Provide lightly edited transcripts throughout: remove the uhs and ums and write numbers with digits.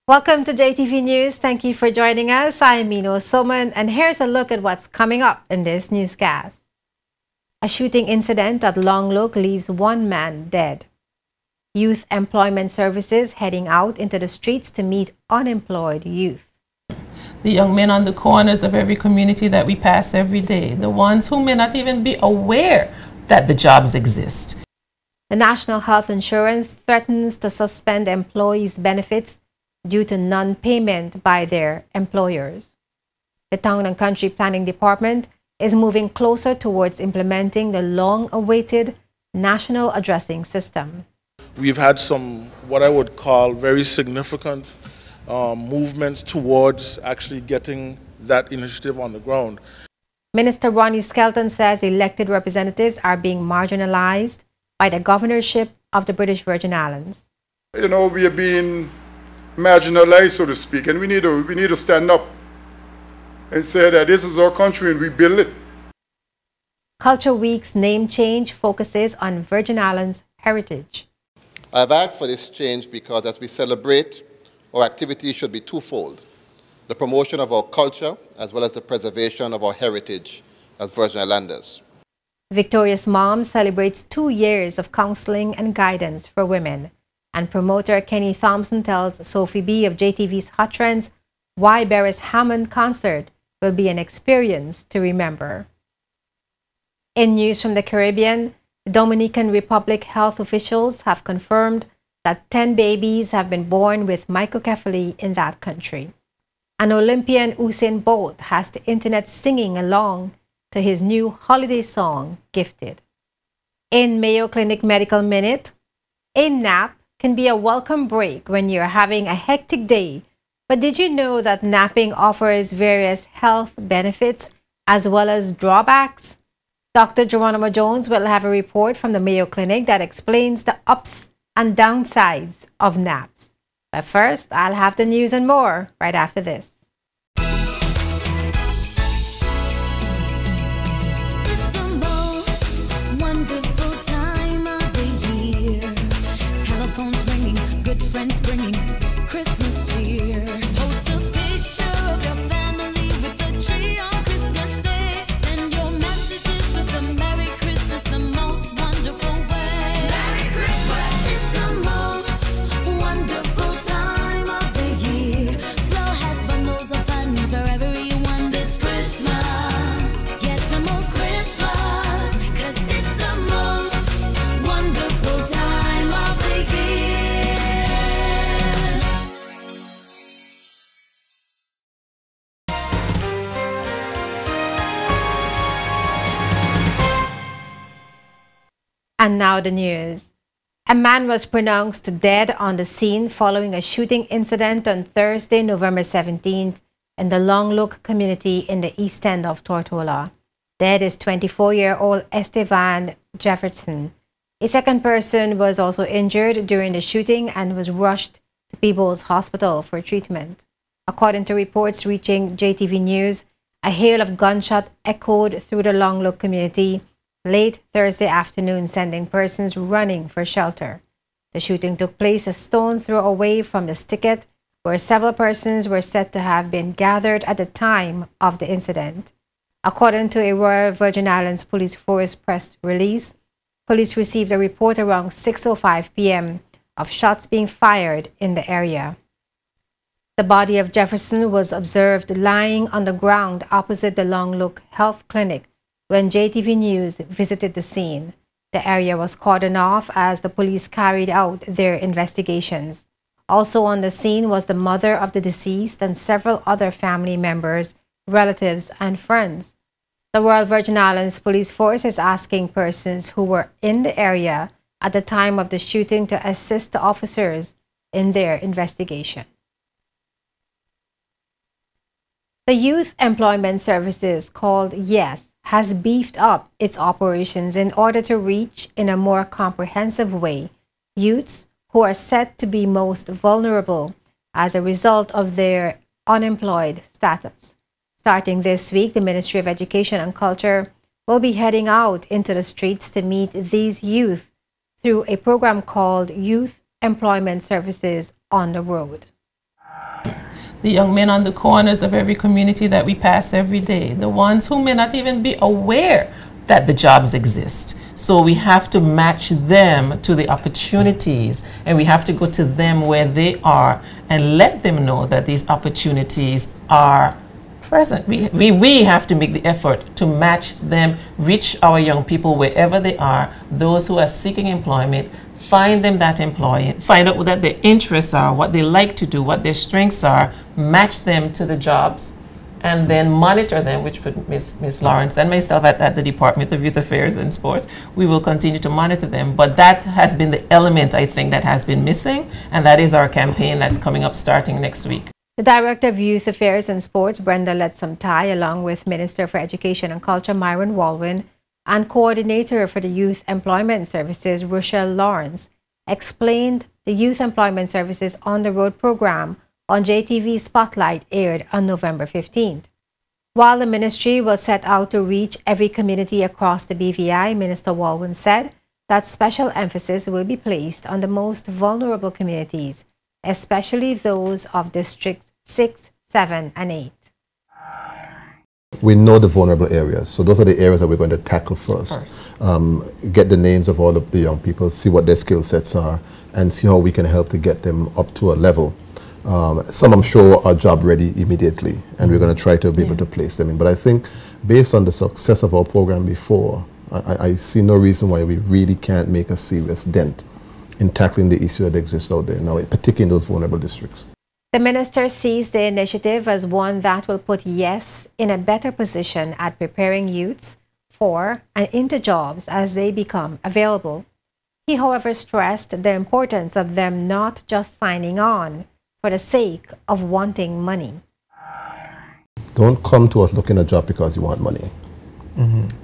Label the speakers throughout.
Speaker 1: Welcome to JTV News. Thank you for joining us. I'm Mino Soman, and here's a look at what's coming up in this newscast. A shooting incident at Long Look leaves one man dead. Youth Employment Services heading out into the streets to meet unemployed youth.
Speaker 2: The young men on the corners of every community that we pass every day, the ones who may not even be aware that the jobs exist.
Speaker 1: The National Health Insurance threatens to suspend employees' benefits due to non-payment by their employers. The Town and Country Planning Department is moving closer towards implementing the long-awaited National Addressing System.
Speaker 3: We've had some, what I would call, very significant movements towards actually getting that initiative on the ground.
Speaker 1: Minister Ronnie Skelton says elected representatives are being marginalized by the governorship of the British Virgin Islands.
Speaker 4: You know, we are being marginalized, so to speak, and we need to stand up and say that this is our country and we build it.
Speaker 1: Culture Week's name change focuses on Virgin Islands heritage.
Speaker 5: I've asked for this change because as we celebrate, our activities should be twofold: the promotion of our culture as well as the preservation of our heritage as Virgin Islanders.
Speaker 1: Victorious Mom celebrates 2 years of counseling and guidance for women. And promoter Kenny Thompson tells Sophie B. of JTV's Hot Trends why Beres Hammond concert will be an experience to remember. In news from the Caribbean, the Dominican Republic health officials have confirmed that 10 babies have been born with microcephaly in that country. An Olympian, Usain Bolt, has the internet singing along to his new holiday song, Gifted. In Mayo Clinic Medical Minute, a nap can be a welcome break when you're having a hectic day. But did you know that napping offers various health benefits as well as drawbacks? Dr. Geronimo Jones will have a report from the Mayo Clinic that explains the ups and downsides of naps. But first, I'll have the news and more right after this. And now the news. A man was pronounced dead on the scene following a shooting incident on Thursday, November 17th in the Long Look community in the east end of Tortola. Dead is 24-year-old Estevan Jefferson. A second person was also injured during the shooting and was rushed to Peebles Hospital for treatment. According to reports reaching JTV News, a hail of gunshot echoed through the Long Look community late Thursday afternoon, sending persons running for shelter. The shooting took place a stone's throw away from the sticket, where several persons were said to have been gathered at the time of the incident. According to a Royal Virgin Islands Police Force press release, police received a report around 6:05 p.m. of shots being fired in the area. The body of Jefferson was observed lying on the ground opposite the Long Look Health Clinic when JTV News visited the scene. The area was cordoned off as the police carried out their investigations. Also on the scene was the mother of the deceased and several other family members, relatives, and friends. The Royal Virgin Islands Police Force is asking persons who were in the area at the time of the shooting to assist the officers in their investigation. The Youth Employment Services, called YES, has beefed up its operations in order to reach in a more comprehensive way youths who are said to be most vulnerable as a result of their unemployed status. Starting this week, the Ministry of Education and Culture will be heading out into the streets to meet these youth through a program called Youth Employment Services on the Road.
Speaker 2: The young men on the corners of every community that we pass every day, the ones who may not even be aware that the jobs exist. So we have to match them to the opportunities, and we have to go to them where they are and let them know that these opportunities are present. We have to make the effort to match them, reach our young people wherever they are, those who are seeking employment, find them that employment, find out what their interests are, what they like to do, what their strengths are, match them to the jobs, and then monitor them, which put Ms. Lawrence and myself at the Department of Youth Affairs and Sports. We will continue to monitor them, but that has been the element, I think, that has been missing, and that is our campaign that's coming up starting next week.
Speaker 1: The Director of Youth Affairs and Sports, Brenda Letsamtai, along with Minister for Education and Culture, Myron Walwyn, and Coordinator for the Youth Employment Services, Rochelle Lawrence, explained the Youth Employment Services on the Road program on JTV Spotlight, aired on November 15th. While the ministry will set out to reach every community across the BVI, Minister Walwyn said that special emphasis will be placed on the most vulnerable communities, especially those of Districts 6, 7, and 8.
Speaker 6: We know the vulnerable areas, so those are the areas that we're going to tackle first. Get the names of all of the young people, see what their skill sets are, and see how we can help to get them up to a level. Some, I'm sure, are job ready immediately, and we're going to try to be able to place them in. But I think based on the success of our program before, I see no reason why we really can't make a serious dent in tackling the issue that exists out there now, particularly in those vulnerable districts.
Speaker 1: The minister sees the initiative as one that will put YES in a better position at preparing youths for and into jobs as they become available. He, however, stressed the importance of them not just signing on for the sake of wanting money.
Speaker 6: Don't come to us looking at a job because you want money.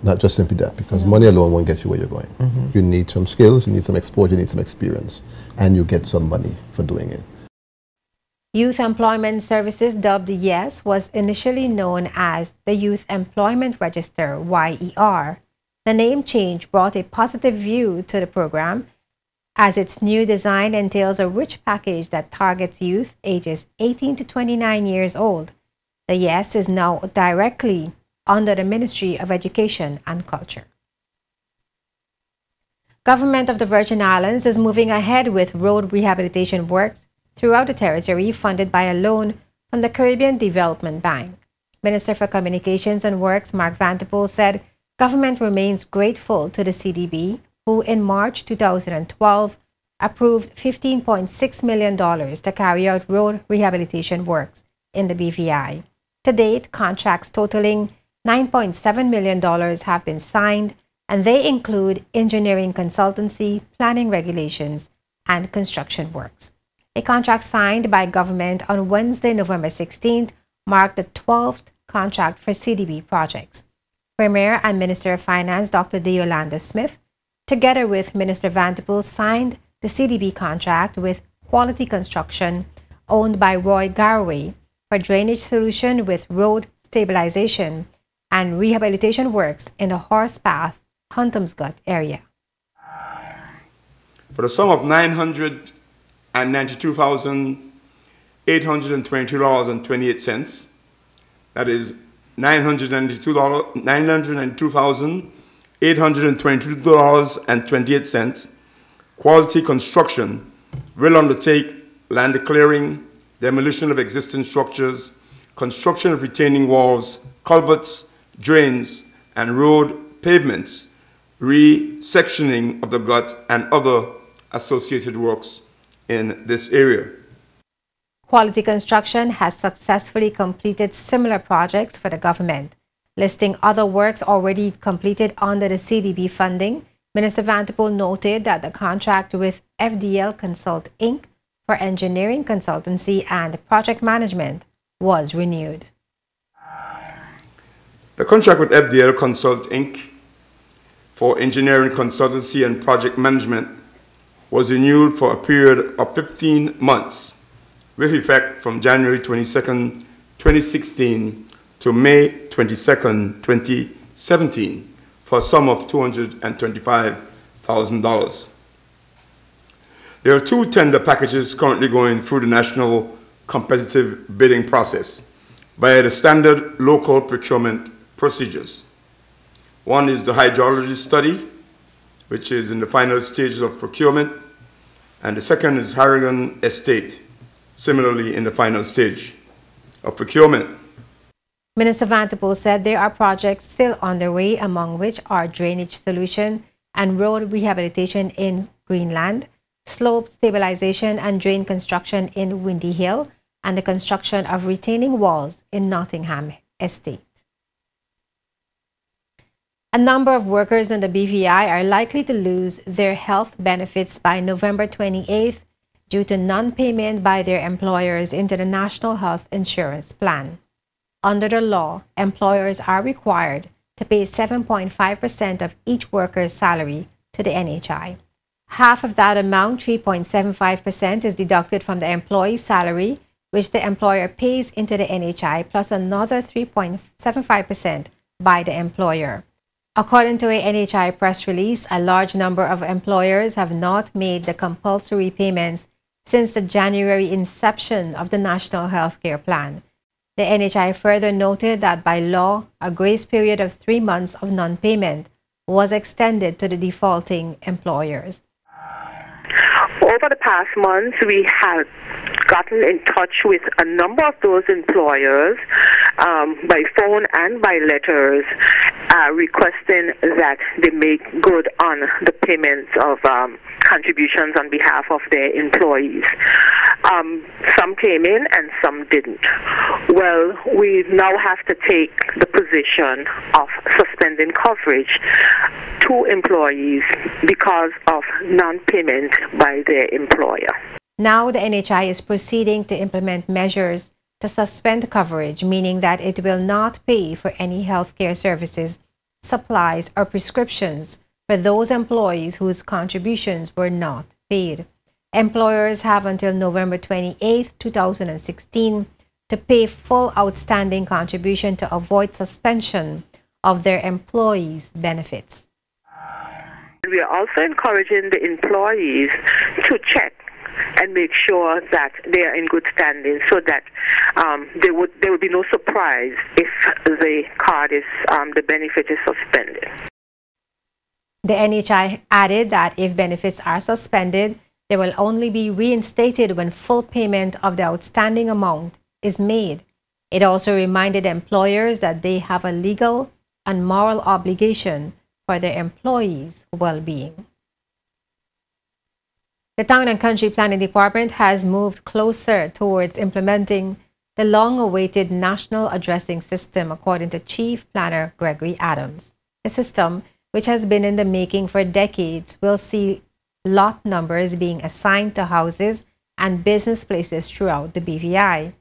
Speaker 6: Not just simply that, because money alone won't get you where you're going. You need some skills, you need some exposure, you need some experience, and you get some money for doing it.
Speaker 1: Youth Employment Services, dubbed YES, was initially known as the Youth Employment Register, YER. The name change brought a positive view to the program, as its new design entails a rich package that targets youth ages 18 to 29 years old. The YES is now directly under the Ministry of Education and Culture. Government of the Virgin Islands is moving ahead with road rehabilitation works throughout the territory, funded by a loan from the Caribbean Development Bank. Minister for Communications and Works, Mark Vanterpool, said government remains grateful to the CDB, who in March 2012 approved $15.6 million to carry out road rehabilitation works in the BVI. To date, contracts totaling $9.7 million have been signed, and they include engineering consultancy, planning regulations, and construction works. A contract signed by government on Wednesday, November 16th, marked the 12th contract for CDB projects. Premier and Minister of Finance, Dr. Deolanda Smith, together with Minister Vanterpool, signed the CDB contract with Quality Construction, owned by Roy Garraway, for drainage solution with road stabilization and rehabilitation works in the Horsepath, Huntomsgut area.
Speaker 7: For the sum of $992,822.28. That is $992,822.28. Quality Construction will undertake land clearing, demolition of existing structures, construction of retaining walls, culverts, drains, and road pavements, re-sectioning of the gut, and other associated works in this area.
Speaker 1: Quality Construction has successfully completed similar projects for the government. Listing other works already completed under the CDB funding, Minister Vanterpool noted that the contract with FDL Consult Inc. for engineering consultancy and project management was renewed.
Speaker 7: The contract with FDL Consult Inc. for engineering consultancy and project management was renewed for a period of 15 months, with effect from January 22nd, 2016 to May 22nd, 2017, for a sum of $225,000. There are two tender packages currently going through the National competitive bidding process via the standard local procurement procedures. One is the hydrology study, which is in the final stages of procurement, and the second is Harrigan Estate, similarly in the final stage of procurement.
Speaker 1: Minister Vanterpool said there are projects still underway, among which are drainage solution and road rehabilitation in Greenland, slope stabilization and drain construction in Windy Hill, and the construction of retaining walls in Nottingham Estate. A number of workers in the BVI are likely to lose their health benefits by November 28th due to non-payment by their employers into the National Health Insurance Plan. Under the law, employers are required to pay 7.5% of each worker's salary to the NHI. Half of that amount, 3.75%, is deducted from the employee's salary, which the employer pays into the NHI, plus another 3.75% by the employer. According to a NHI press release, a large number of employers have not made the compulsory payments since the January inception of the National Health Care Plan. The NHI further noted that by law, a grace period of 3 months of non-payment was extended to the defaulting employers.
Speaker 8: Over the past months, we have gotten in touch with a number of those employers by phone and by letters requesting that they make good on the payments of contributions on behalf of their employees. Some came in and some didn't. Well, we now have to take the position of suspending coverage to employees because of non-payment by their employer.
Speaker 1: Now the NHI is proceeding to implement measures to suspend coverage, meaning that it will not pay for any healthcare services, supplies, or prescriptions for those employees whose contributions were not paid. Employers have until November 28, 2016 to pay full outstanding contribution to avoid suspension of their employees' benefits.
Speaker 8: We are also encouraging the employees to check and make sure that they are in good standing, so that there would be no surprise if the card is the benefit is suspended.
Speaker 1: The NHI added that if benefits are suspended, they will only be reinstated when full payment of the outstanding amount is made. It also reminded employers that they have a legal and moral obligation for their employees' well-being. The Town and Country Planning Department has moved closer towards implementing the long-awaited National Addressing System, according to Chief Planner Gregory Adams. The system, which has been in the making for decades, will see lot numbers being assigned to houses and business places throughout the BVI.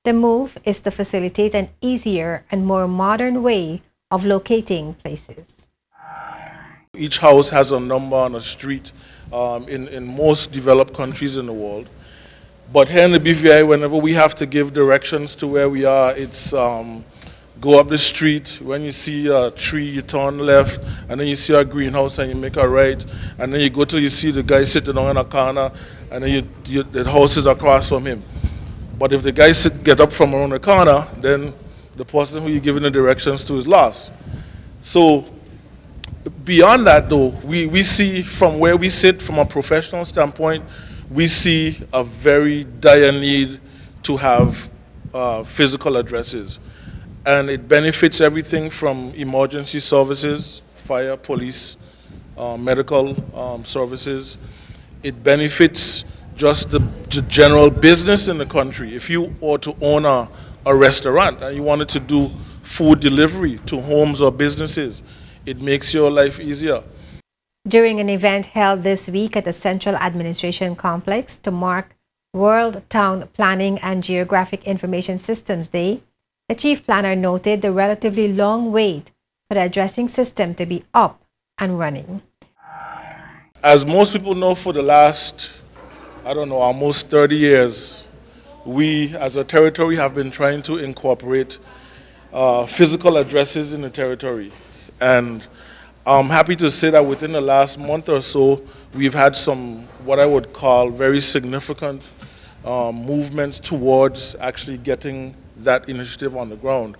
Speaker 1: The move is to facilitate an easier and more modern way of locating places.
Speaker 3: Each house has a number on a street in most developed countries in the world. But here in the BVI, whenever we have to give directions to where we are, it's go up the street. When you see a tree, you turn left, and then you see a greenhouse and you make a right, and then you go till you see the guy sitting down in a corner, and then the house is across from him. But if the guy get up from around the corner, then the person who you're giving the directions to is lost. So beyond that, though, we see from where we sit, from a professional standpoint, we see a very dire need to have physical addresses. And it benefits everything from emergency services, fire, police, medical services. It benefits just the general business in the country. If you were to own a restaurant and you wanted to do food delivery to homes or businesses, it makes your life easier.
Speaker 1: During an event held this week at the Central Administration Complex to mark World Town Planning and Geographic Information Systems Day, the Chief Planner noted the relatively long wait for the addressing system to be up and running.
Speaker 3: As most people know, for the last, almost 30 years, we as a territory have been trying to incorporate physical addresses in the territory. And I'm happy to say that within the last month or so, we've had some, what I would call, very significant movements towards actually getting that initiative on the ground.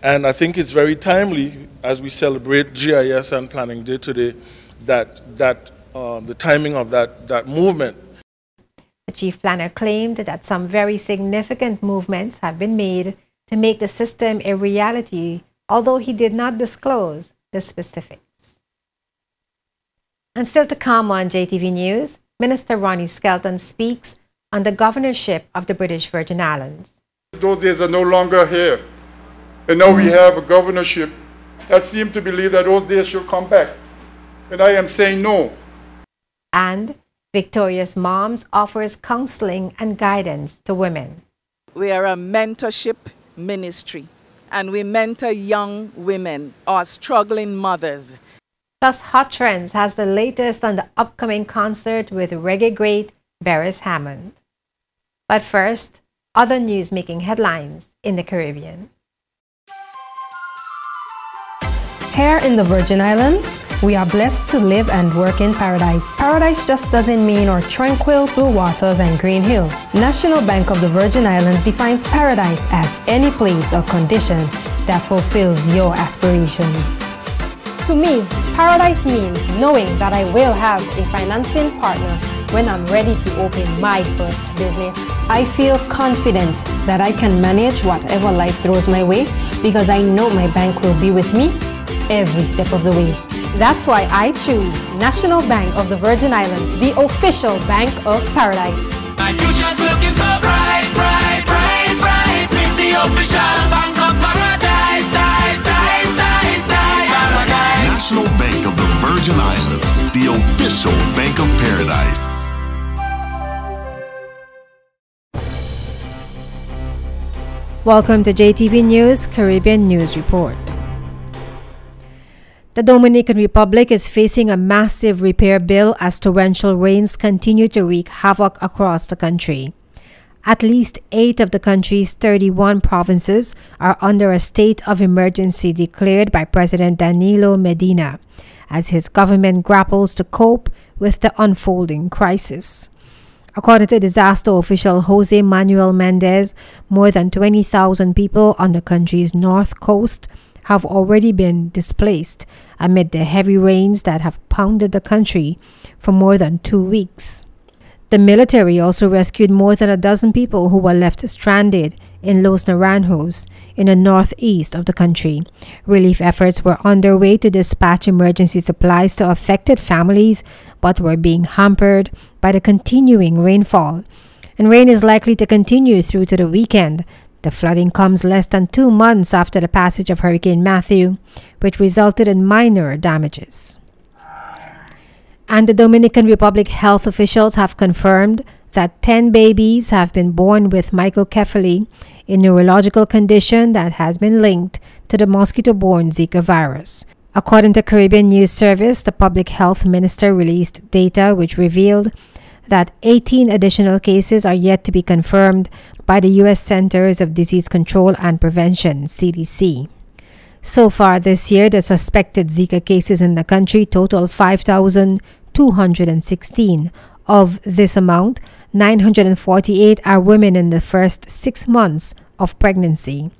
Speaker 3: And I think it's very timely, as we celebrate GIS and Planning Day today, that the timing of that movement.
Speaker 1: The chief planner claimed that some very significant movements have been made to make the system a reality, although he did not disclose the specifics. And still to come on JTV News, Minister Ronnie Skelton speaks on the governorship of the British Virgin Islands.
Speaker 4: Those days are no longer here. And now we have a governorship that seems to believe that those days should come back. And I am saying no.
Speaker 1: And Victorious Moms offers counseling and guidance to women.
Speaker 9: We are a mentorship ministry, and we mentor young women or struggling mothers.
Speaker 1: Plus, Hot Trends has the latest on the upcoming concert with reggae great Beres Hammond. But first, other news making headlines in the Caribbean.
Speaker 10: Here in the Virgin Islands, we are blessed to live and work in paradise. Paradise just doesn't mean our tranquil blue waters and green hills. National Bank of the Virgin Islands defines paradise as any place or condition that fulfills your aspirations. To me, paradise means knowing that I will have a financing partner when I'm ready to open my first business. I feel confident that I can manage whatever life throws my way because I know my bank will be with me every step of the way. That's why I choose National Bank of the Virgin Islands, the official bank of paradise.
Speaker 11: My future's looking so bright, bright, bright, bright. With the official bank of paradise, paradise.
Speaker 12: National Bank of the Virgin Islands, the official bank of paradise.
Speaker 1: Welcome to JTV News Caribbean News Report. The Dominican Republic is facing a massive repair bill as torrential rains continue to wreak havoc across the country. At least 8 of the country's 31 provinces are under a state of emergency declared by President Danilo Medina as his government grapples to cope with the unfolding crisis. According to disaster official Jose Manuel Mendez, more than 20,000 people on the country's north coast have already been displaced amid the heavy rains that have pounded the country for more than 2 weeks. The military also rescued more than a dozen people who were left stranded in Los Naranjos in the northeast of the country. Relief efforts were underway to dispatch emergency supplies to affected families, but were being hampered by the continuing rainfall. And rain is likely to continue through to the weekend. The flooding comes less than 2 months after the passage of Hurricane Matthew, which resulted in minor damages. And the Dominican Republic health officials have confirmed that 10 babies have been born with microcephaly, a neurological condition that has been linked to the mosquito-borne Zika virus. According to Caribbean News Service, the public health minister released data which revealed that 18 additional cases are yet to be confirmed by the U.S. Centers of Disease Control and Prevention, CDC. So far this year, the suspected Zika cases in the country total 5,216. Of this amount, 948 are women in the first 6 months of pregnancy.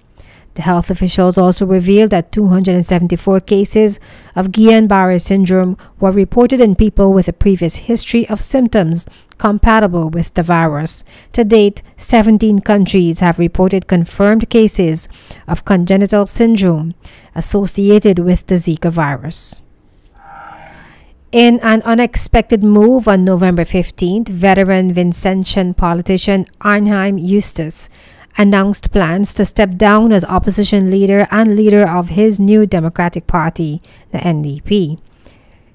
Speaker 1: The health officials also revealed that 274 cases of Guillain-Barré syndrome were reported in people with a previous history of symptoms compatible with the virus. To date, 17 countries have reported confirmed cases of congenital syndrome associated with the Zika virus. In an unexpected move on November 15th, veteran Vincentian politician Arnheim Eustace announced plans to step down as opposition leader and leader of his new Democratic Party, the NDP.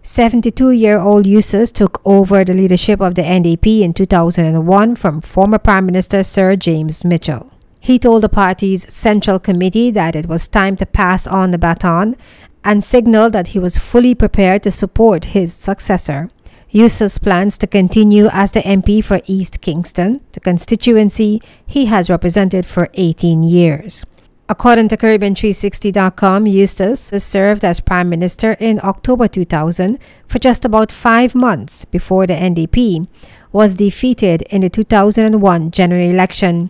Speaker 1: 72-year-old Eustace took over the leadership of the NDP in 2001 from former Prime Minister Sir James Mitchell. He told the party's Central Committee that it was time to pass on the baton and signaled that he was fully prepared to support his successor. Eustace plans to continue as the MP for East Kingston, the constituency he has represented for 18 years. According to Caribbean360.com, Eustace served as Prime Minister in October 2000 for just about 5 months before the NDP was defeated in the 2001 general election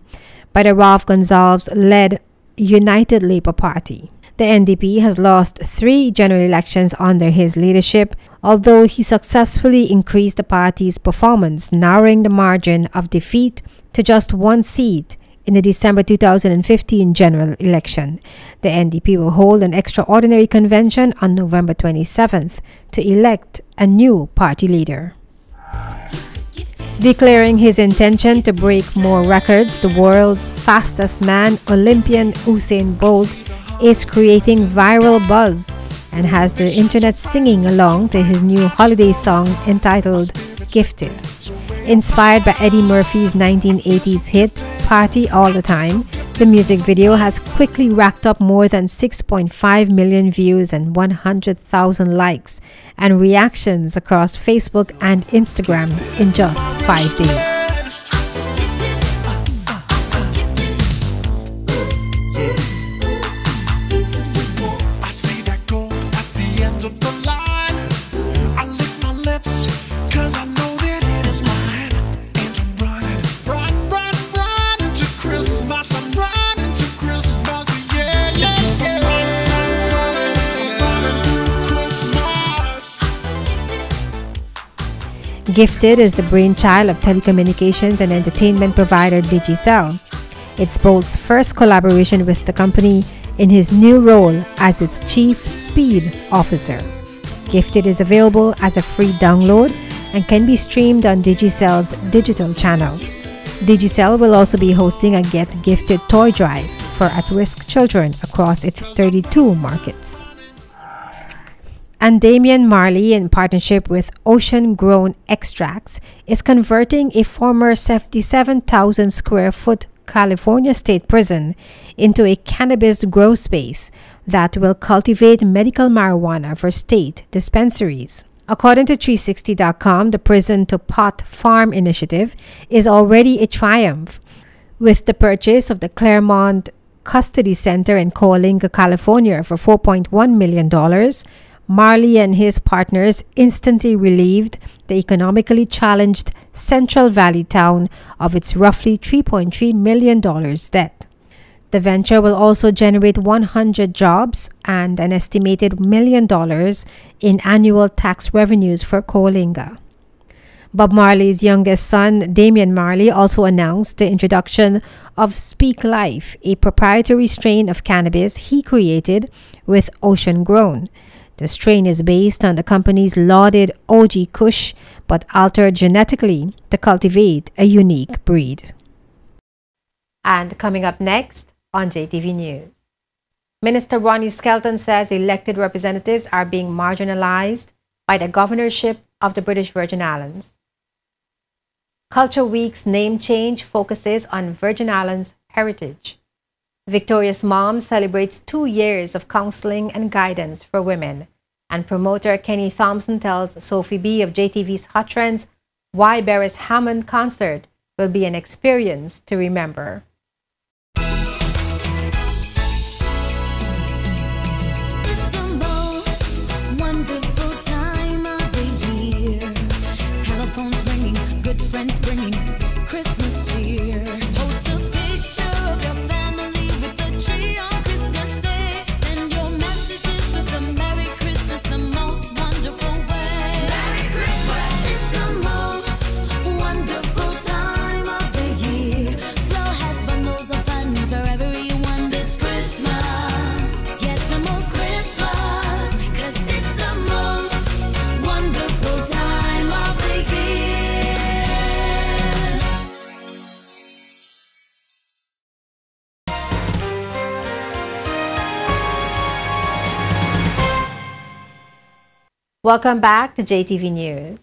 Speaker 1: by the Ralph Gonsalves-led United Labour Party. The NDP has lost 3 general elections under his leadership, although he successfully increased the party's performance, narrowing the margin of defeat to just 1 seat in the December 2015 general election. The NDP will hold an extraordinary convention on November 27th to elect a new party leader. Declaring his intention to break more records, the world's fastest man, Olympian Usain Bolt, is creating viral buzz and has the internet singing along to his new holiday song entitled Gifted. Inspired by Eddie Murphy's 1980s hit Party All the Time, the music video has quickly racked up more than 6.5 million views and 100,000 likes and reactions across Facebook and Instagram in just 5 days. Gifted is the brainchild of telecommunications and entertainment provider Digicel. It's Bolt's first collaboration with the company in his new role as its Chief Speed Officer. Gifted is available as a free download and can be streamed on Digicel's digital channels. Digicel will also be hosting a Get Gifted toy drive for at-risk children across its 32 markets. And Damian Marley, in partnership with Ocean Grown Extracts, is converting a former 77,000 square foot California state prison into a cannabis grow space that will cultivate medical marijuana for state dispensaries. According to 360.com, the Prison to Pot Farm initiative is already a triumph. With the purchase of the Claremont Custody Center in Coalinga, California for $4.1 million, Marley and his partners instantly relieved the economically challenged Central Valley town of its roughly $3.3 million debt. The venture will also generate 100 jobs and an estimated $1 million in annual tax revenues for Coalinga. Bob Marley's youngest son, Damian Marley, also announced the introduction of Speak Life, a proprietary strain of cannabis he created with Ocean Grown. The strain is based on the company's lauded OG Kush, but altered genetically to cultivate a unique breed. And coming up next on JTV News, Minister Ronnie Skelton says elected representatives are being marginalized by the governorship of the British Virgin Islands. Culture Week's name change focuses on Virgin Islands heritage. Victorious Mom celebrates 2 years of counseling and guidance for women. And promoter Kenny Thompson tells Sophie B of JTV's Hot Trends why Beres Hammond concert will be an experience to remember.
Speaker 13: It's the most wonderful time of the year. Telephones ringing, good friends bringing Christmas cheer. Post a picture of your family with a tree on Christmas Day. Send your messages with a Merry Christmas, the most wonderful way. Merry Christmas! It's the most wonderful time of the year. Flo has bundles of fun for everyone this Christmas. Get the most Christmas, 'cause it's the most wonderful time of the year.
Speaker 1: Welcome back to JTV News.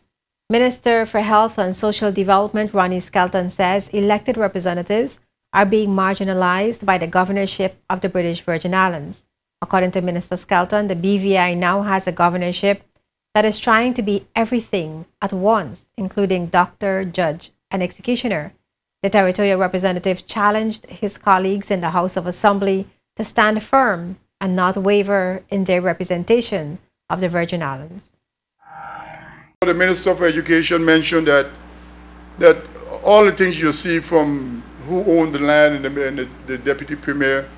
Speaker 1: Minister for Health and Social Development Ronnie Skelton says elected representatives are being marginalized by the governorship of the British Virgin Islands. According to Minister Skelton, the BVI now has a governorship that is trying to be everything at once, including doctor, judge, and executioner. The territorial representative challenged his colleagues in the House of Assembly to stand firm and not waver in their representation of the Virgin Islands.
Speaker 4: The Minister of Education mentioned that all the things you see from who owned the land and the Deputy Premier,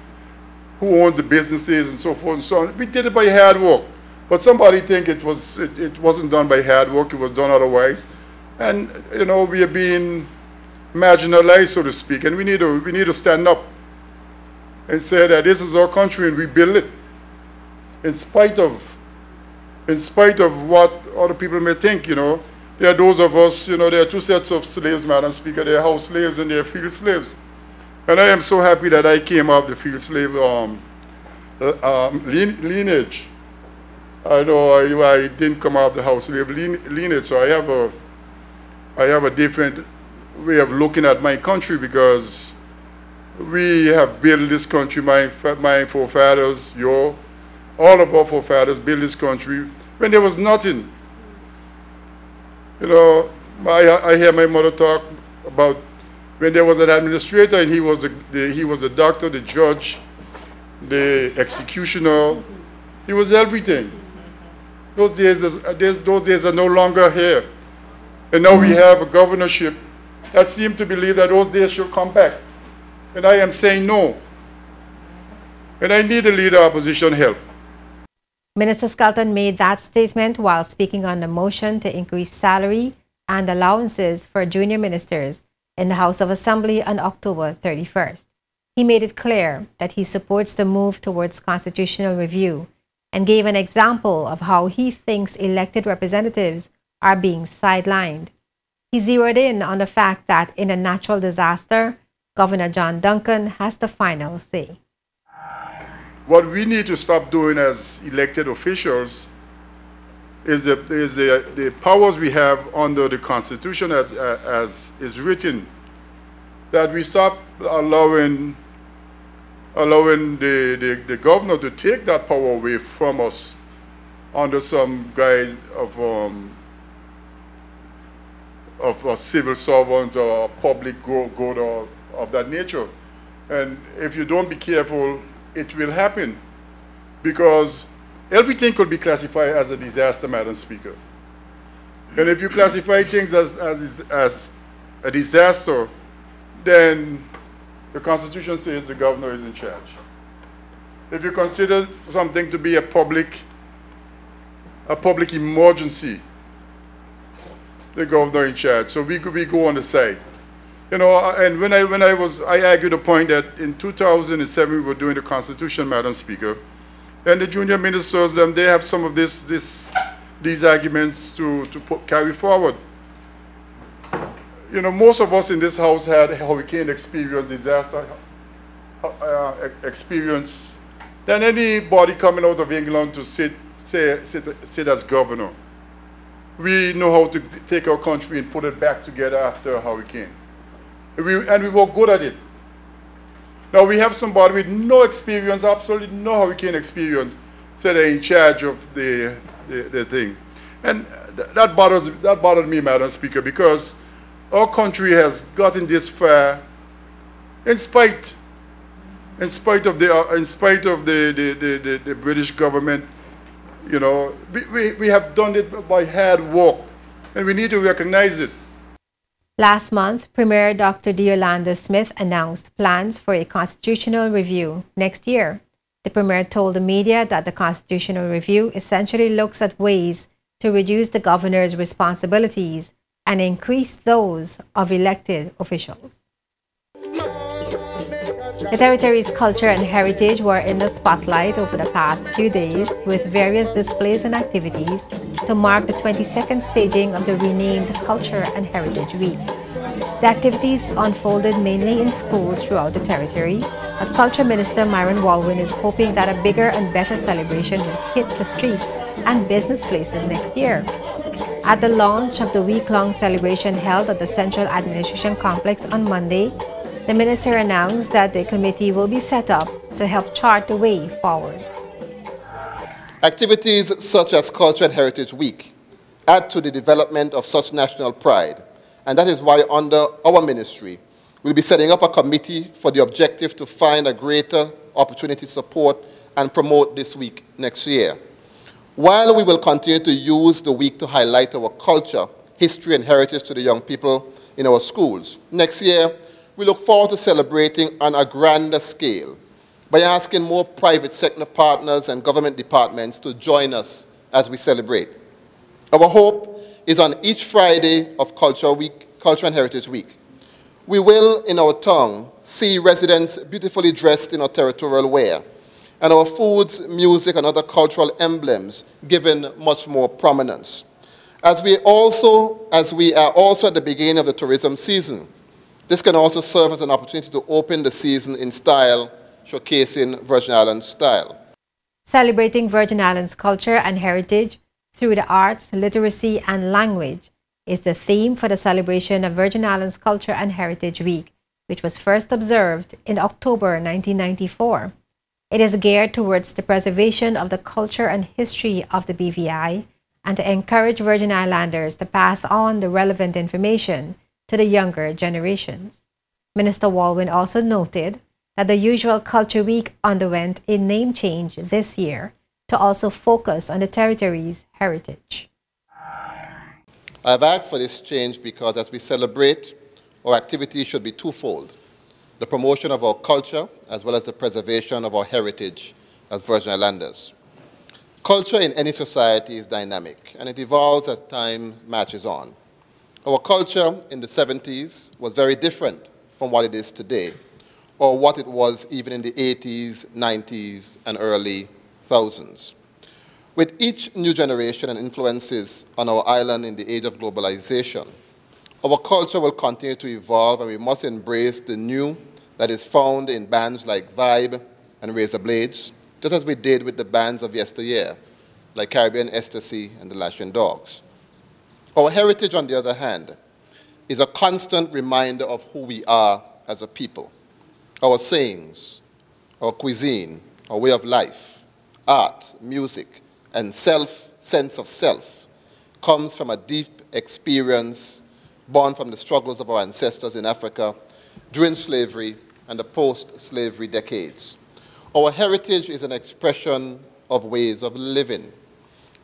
Speaker 4: who owned the businesses and so forth and so on, we did it by hard work. But somebody think it wasn't done by hard work, it was done otherwise. And you know, we are being marginalized, so to speak, and we need to stand up and say that this is our country and we build it in spite of what other people may think. You know, there are those of us, you know, there are two sets of slaves, Madam Speaker. There are house slaves and there are field slaves. And I am so happy that I came out of the field slave lineage. I know I didn't come out of the house slave lineage, so I have a different way of looking at my country, because we have built this country, my forefathers, all of our forefathers built this country when there was nothing. You know, I hear my mother talk about when there was an administrator and he was the doctor, the judge, the executioner. He was everything. Those days are no longer here. And now we have a governorship that seems to believe that those days should come back. And I am saying no. And I need a leader opposition help.
Speaker 1: Minister Skelton made that statement while speaking on the motion to increase salary and allowances for junior ministers in the House of Assembly on October 31st. He made it clear that he supports the move towards constitutional review and gave an example of how he thinks elected representatives are being sidelined. He zeroed in on the fact that in a natural disaster, Governor John Duncan has the final say.
Speaker 4: What we need to stop doing as elected officials is the powers we have under the Constitution as is written, that we stop allowing the governor to take that power away from us under some guise of a civil servant or a public good or of that nature. And if you don't be careful, it will happen, because everything could be classified as a disaster, Madam Speaker. And if you classify things as a disaster, then the Constitution says the governor is in charge. If you consider something to be a public emergency, the governor in charge. So we go on the side. You know, and when I argued the point that in 2007 we were doing the Constitution, Madam Speaker, and the junior ministers, they have some of these arguments to carry forward. You know, most of us in this house had hurricane experience, disaster experience, than anybody coming out of England to sit as governor. We know how to take our country and put it back together after a hurricane. And we were good at it. Now we have somebody with no experience, absolutely no hurricane experience, say they're in charge of the thing. And that bothered me, Madam Speaker, because our country has gotten this far in spite of the British government. You know, we have done it by hard work, and we need to recognize it.
Speaker 1: Last month, Premier Dr. Deolanda Smith announced plans for a constitutional review next year. The Premier told the media that the constitutional review essentially looks at ways to reduce the governor's responsibilities and increase those of elected officials. The territory's culture and heritage were in the spotlight over the past few days, with various displays and activities to mark the 22nd staging of the renamed Culture and Heritage Week. The activities unfolded mainly in schools throughout the territory, but Culture Minister Myron Walwyn is hoping that a bigger and better celebration will hit the streets and business places next year. At the launch of the week-long celebration held at the Central Administration Complex on Monday, the minister announced that the committee will be set up to help chart the way forward.
Speaker 5: Activities such as Culture and Heritage Week add to the development of such national pride, and that is why under our ministry, we'll be setting up a committee for the objective to find a greater opportunity to support and promote this week next year. While we will continue to use the week to highlight our culture, history, and heritage to the young people in our schools, next year we look forward to celebrating on a grander scale by asking more private sector partners and government departments to join us as we celebrate. Our hope is on each Friday of Culture and Heritage Week, we will, in our tongue, see residents beautifully dressed in our territorial wear, and our foods, music, and other cultural emblems given much more prominence. As we are also at the beginning of the tourism season, this can also serve as an opportunity to open the season in style, showcasing Virgin Islands style.
Speaker 1: Celebrating Virgin Islands culture and heritage through the arts, literacy, and language is the theme for the celebration of Virgin Islands Culture and Heritage Week, which was first observed in October 1994. It is geared towards the preservation of the culture and history of the BVI and to encourage Virgin Islanders to pass on the relevant information to the younger generations. Minister Walwyn also noted that the usual Culture Week underwent a name change this year to also focus on the territory's heritage.
Speaker 5: I've asked for this change because as we celebrate, our activities should be twofold: the promotion of our culture as well as the preservation of our heritage as Virgin Islanders. Culture in any society is dynamic and it evolves as time marches on. Our culture in the 70s was very different from what it is today, or what it was even in the 80s, 90s, and early thousands. With each new generation and influences on our island in the age of globalization, our culture will continue to evolve and we must embrace the new that is found in bands like Vibe and Razor Blades, just as we did with the bands of yesteryear, like Caribbean Ecstasy and the Lashing Dogs. Our heritage, on the other hand, is a constant reminder of who we are as a people. Our sayings, our cuisine, our way of life, art, music, and sense of self comes from a deep experience born from the struggles of our ancestors in Africa during slavery and the post-slavery decades. Our heritage is an expression of ways of living,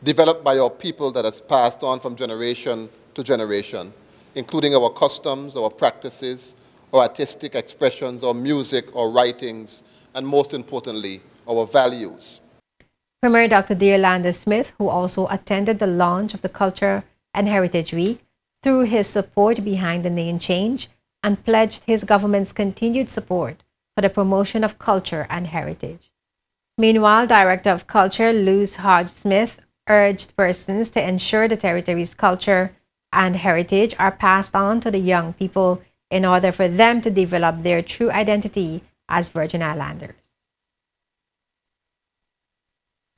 Speaker 5: developed by our people that has passed on from generation to generation, including our customs, our practices, our artistic expressions, our music, our writings, and most importantly, our values.
Speaker 1: Premier Dr. Dearlanda Smith, who also attended the launch of the Culture and Heritage Week, threw his support behind the name change and pledged his government's continued support for the promotion of culture and heritage. Meanwhile, Director of Culture Luz Hodge-Smith urged persons to ensure the territory's culture and heritage are passed on to the young people in order for them to develop their true identity as Virgin Islanders.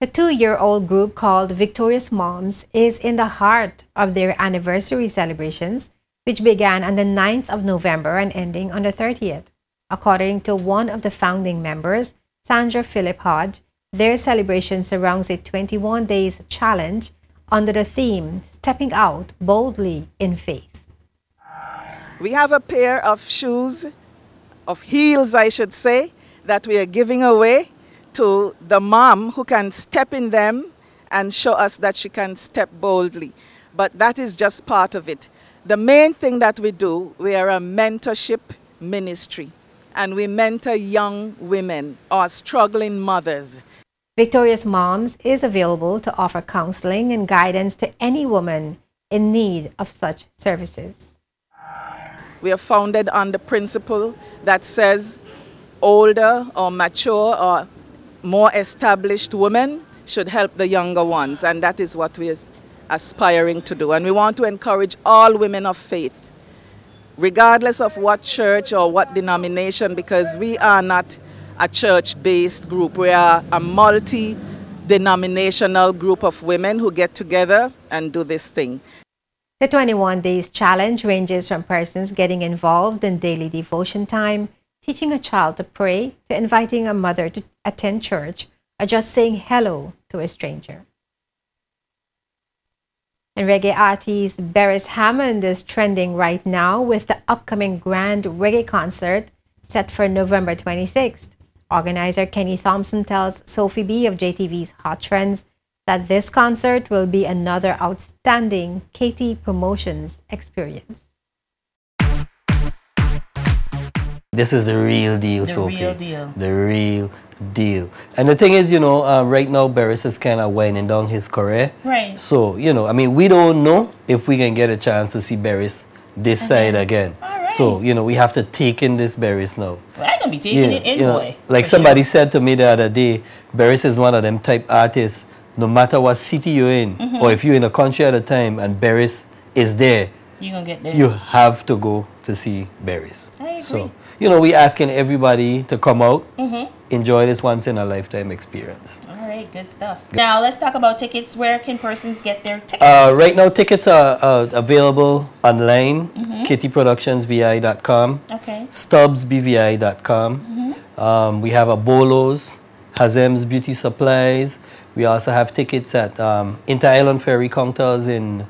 Speaker 1: The 2-year-old group called Victorious Moms is in the heart of their anniversary celebrations, which began on the 9th of November and ending on the 30th. According to one of the founding members, Sandra Phillip Hodge, their celebration surrounds a 21 days challenge under the theme, Stepping Out Boldly in Faith.
Speaker 9: We have a pair of shoes, of heels I should say, that we are giving away to the mom who can step in them and show us that she can step boldly. But that is just part of it. The main thing that we do, we are a mentorship ministry, and we mentor young women or struggling mothers.
Speaker 1: Victorious Moms is available to offer counseling and guidance to any woman in need of such services.
Speaker 9: We are founded on the principle that says older or mature or more established women should help the younger ones, and that is what we're aspiring to do. And we want to encourage all women of faith, regardless of what church or what denomination, because we are not a church-based group. We are a multi-denominational group of women who get together and do this thing.
Speaker 1: The 21 days challenge ranges from persons getting involved in daily devotion time, teaching a child to pray, to inviting a mother to attend church, or just saying hello to a stranger. And reggae artist Beres Hammond is trending right now with the upcoming Grand Reggae Concert set for November 26th. Organizer Kenny Thompson tells Sophie B of JTV's Hot Trends that this concert will be another outstanding KT Promotions experience.
Speaker 14: This is the real deal, Sophie.
Speaker 15: The real deal.
Speaker 14: The real deal. And the thing is, you know, right now Barris is kind of winding down his career.
Speaker 15: Right.
Speaker 14: So, you know, I mean, we don't know if we can get a chance to see Barris this side again.
Speaker 15: All right.
Speaker 14: So, you know, we have to take in this Barris now.
Speaker 15: Well, I'm going to be taking it in, boy.
Speaker 14: Like somebody said to me the other day, Barris is one of them type artists, no matter what city you're in, or if you're in a country at a time and Barris is there,
Speaker 15: you're going to get there.
Speaker 14: You have to go to see Barris.
Speaker 15: I agree.
Speaker 14: So, you know, we're asking everybody to come out, enjoy this once-in-a-lifetime experience.
Speaker 15: All right, good stuff. Now, let's talk about tickets. Where can persons get their tickets?
Speaker 14: Right now, tickets are available online, kittyproductionsvi.com, stubsbvi.com. We have a Bolos, Hazem's Beauty Supplies. We also have tickets at Inter-Island Ferry counters in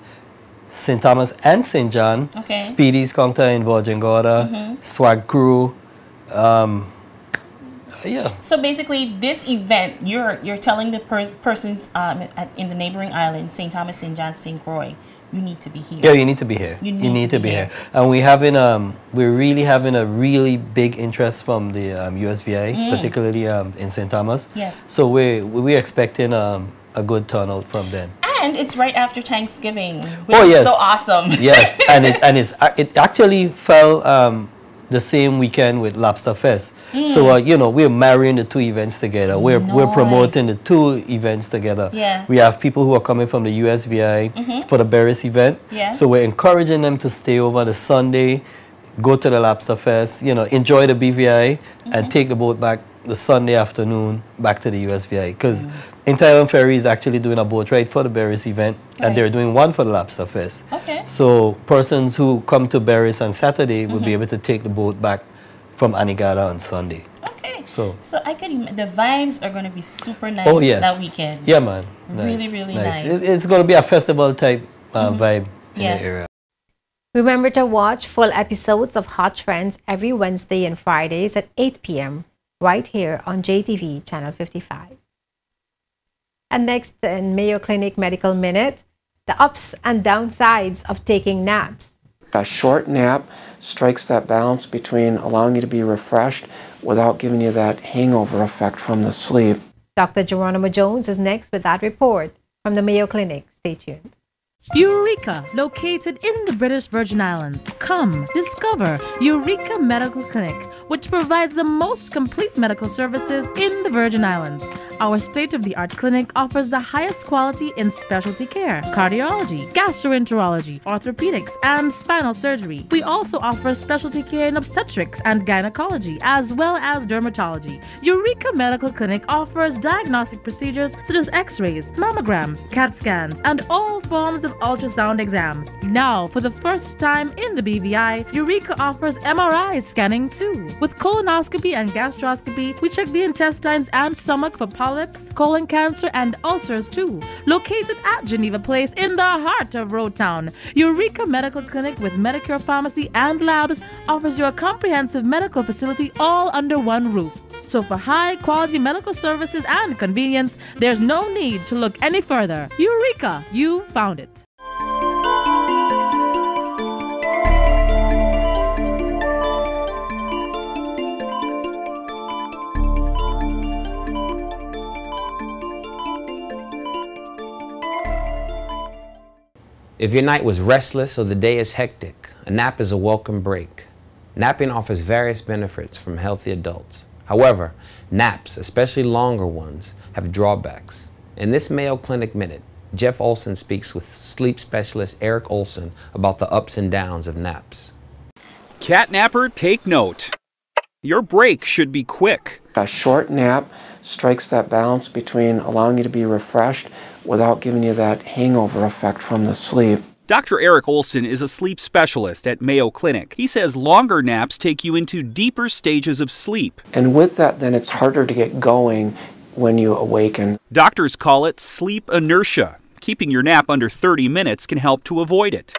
Speaker 14: St. Thomas and St. John, Speedy's counter in Virgin Gorda, Swag Crew. Yeah.
Speaker 15: So basically, this event, you're telling the persons in the neighboring islands, St. Thomas, St. John, St. Croix, you need to be here.
Speaker 14: Yeah, you need to be here. You need to be here. And we're really having a really big interest from the USVI, particularly in St. Thomas.
Speaker 15: Yes.
Speaker 14: So we're expecting a good turnout from them.
Speaker 15: And it's right after Thanksgiving, which is so awesome.
Speaker 14: Yes, and it actually fell the same weekend with Lobster Fest. So you know, we're marrying the two events together. We're promoting the two events together.
Speaker 15: Yeah.
Speaker 14: We have people who are coming from the USVI for the Barris event.
Speaker 15: Yeah.
Speaker 14: So we're encouraging them to stay over the Sunday, go to the Lobster Fest, you know, enjoy the BVI, and take the boat back the Sunday afternoon back to the USVI. Because Inter-Island Ferry is actually doing a boat ride for the Barris event, and they're doing one for the Lobster Fest.
Speaker 15: Okay.
Speaker 14: So persons who come to Barris on Saturday will be able to take the boat back from Anegada on Sunday.
Speaker 15: Okay.
Speaker 14: So
Speaker 15: I could the vibes are going to be super nice that weekend.
Speaker 14: Yeah, man.
Speaker 15: Really, really nice.
Speaker 14: It's going to be a festival type vibe in the area.
Speaker 1: Remember to watch full episodes of Hot Trends every Wednesday and Fridays at 8 p.m. right here on JTV Channel 55. And next in Mayo Clinic Medical Minute, the ups and downsides of taking naps.
Speaker 16: A short nap strikes that balance between allowing you to be refreshed without giving you that hangover effect from the sleep.
Speaker 1: Dr. Geronimo Jones is next with that report from the Mayo Clinic. Stay tuned.
Speaker 17: Eureka, located in the British Virgin Islands. Come, discover Eureka Medical Clinic, which provides the most complete medical services in the Virgin Islands. Our state-of-the-art clinic offers the highest quality in specialty care, cardiology, gastroenterology, orthopedics, and spinal surgery. We also offer specialty care in obstetrics and gynecology, as well as dermatology. Eureka Medical Clinic offers diagnostic procedures such as x-rays, mammograms, CAT scans, and all forms of ultrasound exams. Now, for the first time in the BVI, Eureka offers MRI scanning too. With colonoscopy and gastroscopy, we check the intestines and stomach for polyps, colon cancer, and ulcers too. Located at Geneva Place in the heart of Road Town, Eureka Medical Clinic with Medicare Pharmacy and Labs offers you a comprehensive medical facility all under one roof. So for high-quality medical services and convenience, there's no need to look any further. Eureka! You found it.
Speaker 18: If your night was restless or the day is hectic, a nap is a welcome break. Napping offers various benefits from healthy adults. However, naps, especially longer ones, have drawbacks. In this Mayo Clinic Minute, Jeff Olson speaks with sleep specialist Eric Olson about the ups and downs of naps.
Speaker 19: Cat napper, take note. Your break should be quick.
Speaker 16: A short nap strikes that balance between allowing you to be refreshed without giving you that hangover effect from the sleep.
Speaker 19: Dr. Eric Olson is a sleep specialist at Mayo Clinic. He says longer naps take you into deeper stages of sleep.
Speaker 16: And with that, then it's harder to get going when you awaken.
Speaker 19: Doctors call it sleep inertia. Keeping your nap under 30 minutes can help to avoid it.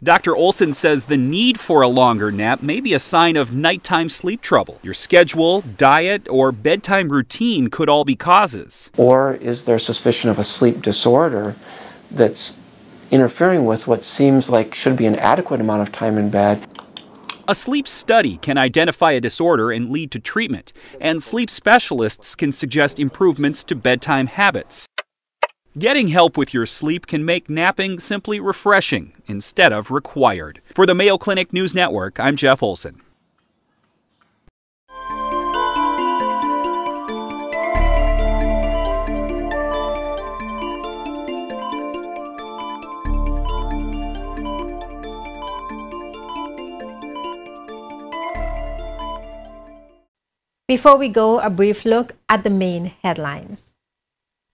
Speaker 19: Dr. Olson says the need for a longer nap may be a sign of nighttime sleep trouble. Your schedule, diet, or bedtime routine could all be causes.
Speaker 16: Or is there suspicion of a sleep disorder that's interfering with what seems like should be an adequate amount of time in bed?
Speaker 19: A sleep study can identify a disorder and lead to treatment, and sleep specialists can suggest improvements to bedtime habits. Getting help with your sleep can make napping simply refreshing instead of required. For the Mayo Clinic News Network, I'm Jeff Olson.
Speaker 1: Before we go, a brief look at the main headlines.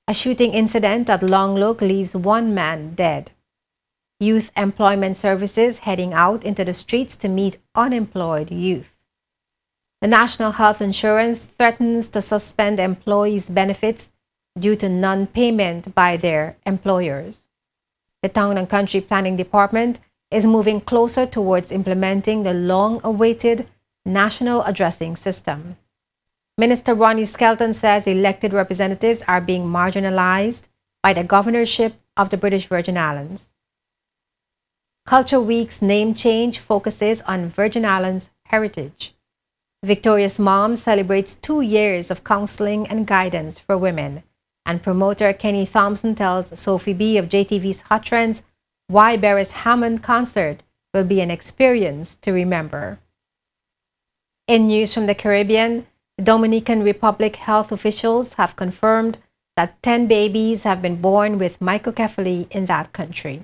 Speaker 1: A shooting incident at Long Look leaves one man dead. Youth Employment Services heading out into the streets to meet unemployed youth. The National Health Insurance threatens to suspend employees' benefits due to non-payment by their employers. The Town and Country Planning Department is moving closer towards implementing the long-awaited National Addressing System. Minister Ronnie Skelton says elected representatives are being marginalized by the governorship of the British Virgin Islands. Culture Week's name change focuses on Virgin Islands heritage. Victorious Mom celebrates 2 years of counseling and guidance for women, and promoter Kenny Thompson tells Sophie B. of JTV's Hot Trends why Beres Hammond concert will be an experience to remember. In news from the Caribbean, the Dominican Republic health officials have confirmed that 10 babies have been born with microcephaly in that country.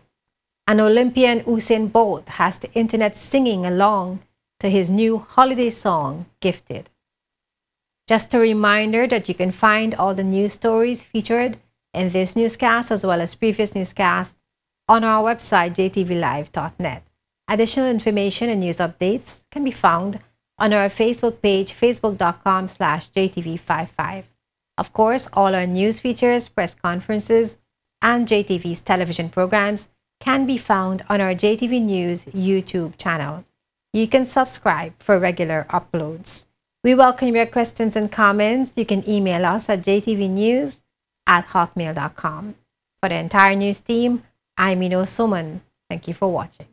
Speaker 1: An Olympian, Usain Bolt, has the internet singing along to his new holiday song, Gifted. Just a reminder that you can find all the news stories featured in this newscast as well as previous newscasts on our website, jtvlive.net. Additional information and news updates can be found on our Facebook page, facebook.com/JTV55. Of course, all our news features, press conferences, and JTV's television programs can be found on our JTV News YouTube channel. You can subscribe for regular uploads. We welcome your questions and comments. You can email us at jtvnews@hotmail.com. For the entire news team, I'm Ino Suman. Thank you for watching.